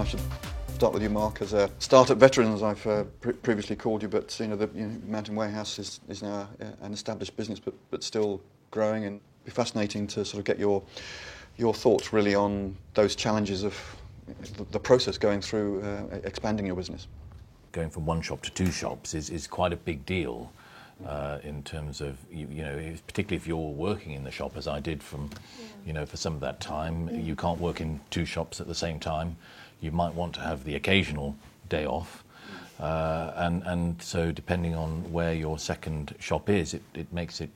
I should start with you, Mark, as a startup veteran, as I've previously called you. But the Mountain Warehouse is now an established business, but still growing. And it'd be fascinating to sort of get your thoughts really on those challenges of the process going through expanding your business. Going from one shop to two shops is quite a big deal. In terms of, particularly if you're working in the shop, as I did for some of that time, you can't work in two shops at the same time. You might want to have the occasional day off. And so depending on where your second shop is, it makes it,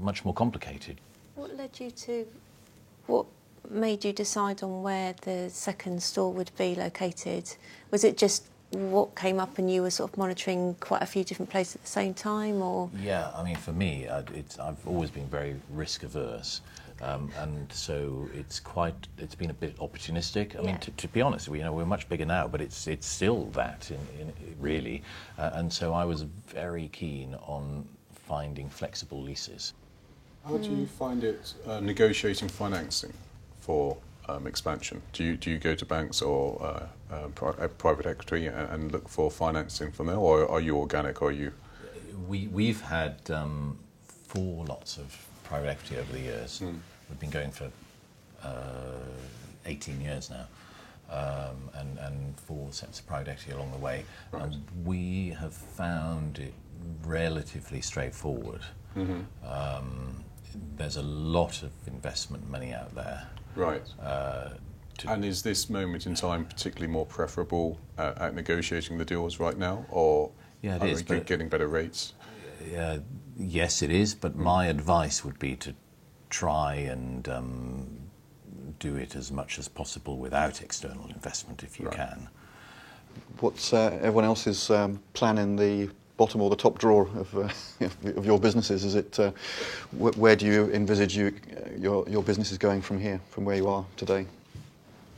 much more complicated. What made you decide on where the second store would be located? Was it just what came up and you were sort of monitoring quite a few different places at the same time, or? Yeah, I mean, for me, I've always been very risk averse, and so it's been a bit opportunistic. I mean, to be honest, we're much bigger now, but it's still that really, and so I was very keen on finding flexible leases. How do you find it negotiating financing for expansion? Do you go to banks or private equity and look for financing from there, or are you organic? Or are you? We've had 4 lots of private equity over the years. We've been going for 18 years now, and 4 sets of private equity along the way. Right. And we have found it relatively straightforward. There's a lot of investment money out there. Right. And is this moment in time particularly more preferable at negotiating the deals right now, or are you getting better rates? Yes, it is, but my advice would be to try and do it as much as possible without external investment if you can. What's everyone else's plan in the bottom or the top drawer of your businesses? Is it where do you envisage your business is going from here, from where you are today?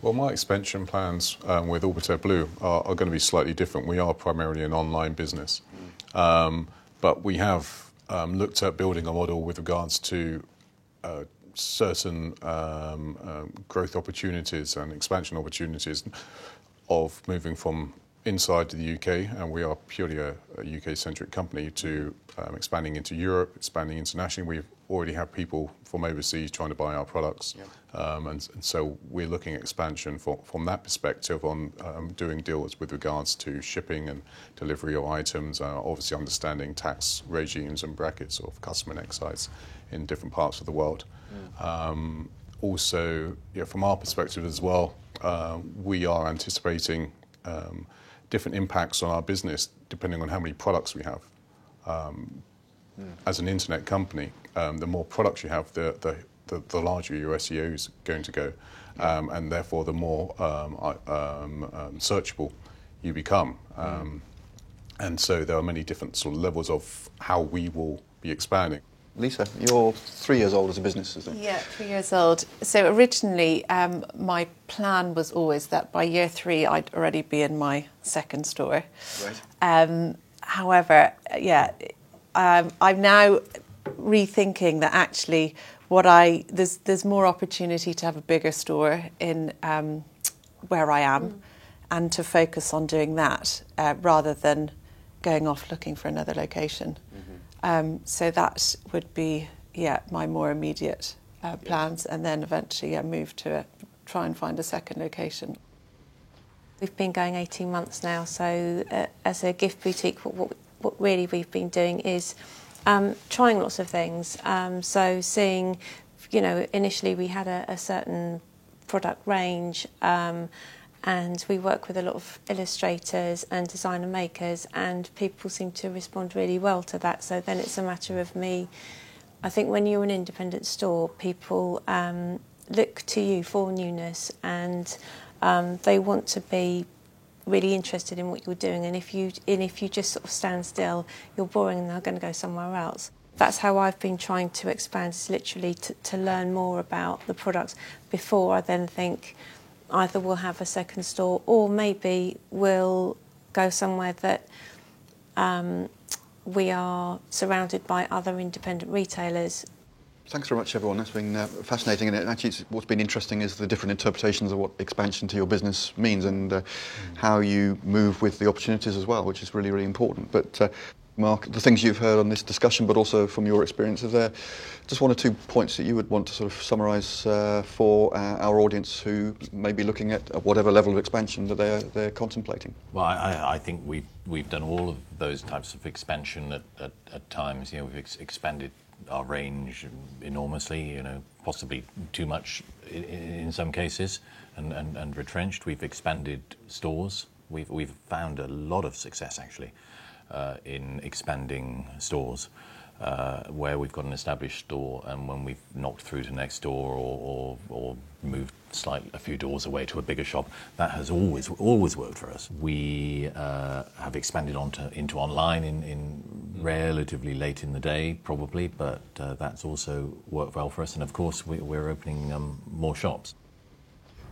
Well, my expansion plans with Orbiter Blue are going to be slightly different. We are primarily an online business, but we have looked at building a model with regards to certain growth opportunities and expansion opportunities of moving from inside the UK, and we are purely a UK-centric company, to expanding into Europe, expanding internationally. We already have people from overseas trying to buy our products, and so we're looking at expansion from that perspective on doing deals with regards to shipping and delivery of items, obviously understanding tax regimes and brackets of custom and excise in different parts of the world. Also, from our perspective as well, we are anticipating different impacts on our business depending on how many products we have. As an internet company, the more products you have, the larger your SEO is going to go, and therefore the more searchable you become. And so there are many different sort of levels of how we will be expanding. Lisa, you're 3 years old as a business, isn't it? Yeah, 3 years old. So originally, my plan was always that by year 3, I'd already be in my second store. Right. However, I'm now rethinking that actually there's more opportunity to have a bigger store in where I am, and to focus on doing that rather than going off looking for another location. So that would be, my more immediate plans, and then eventually move to try and find a second location. We've been going 18 months now, so as a gift boutique, what really we've been doing is trying lots of things. So seeing, initially we had a certain product range, and we work with a lot of illustrators and designer makers, and people seem to respond really well to that. So then it's a matter of me. I think when you're an independent store, people look to you for newness, and they want to be really interested in what you're doing. And if you just sort of stand still, you're boring and they're going to go somewhere else. That's how I've been trying to expand, is literally to learn more about the products before I then think either we'll have a second store, or maybe we'll go somewhere that we are surrounded by other independent retailers. Thanks very much, everyone. That's been fascinating, and actually what's been interesting is the different interpretations of what expansion to your business means, and how you move with the opportunities as well, which is really, really important. But Mark, the things you've heard on this discussion, but also from your experience, is there just one or two points that you would want to sort of summarise for our audience who may be looking at whatever level of expansion that they're contemplating? Well, I think we've done all of those types of expansion at times. You know, we've expanded our range enormously, you know, possibly too much in some cases, and retrenched. We've expanded stores. We've found a lot of success actually in expanding stores where we've got an established store, and when we've knocked through to next door or moved a few doors away to a bigger shop, that has always worked for us. We have expanded into online in relatively late in the day, probably, but that's also worked well for us. And of course, we're opening more shops.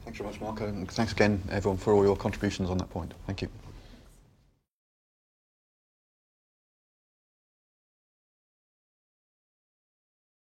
Thanks very much, Mark, and thanks again, everyone, for all your contributions on that point. Thank you.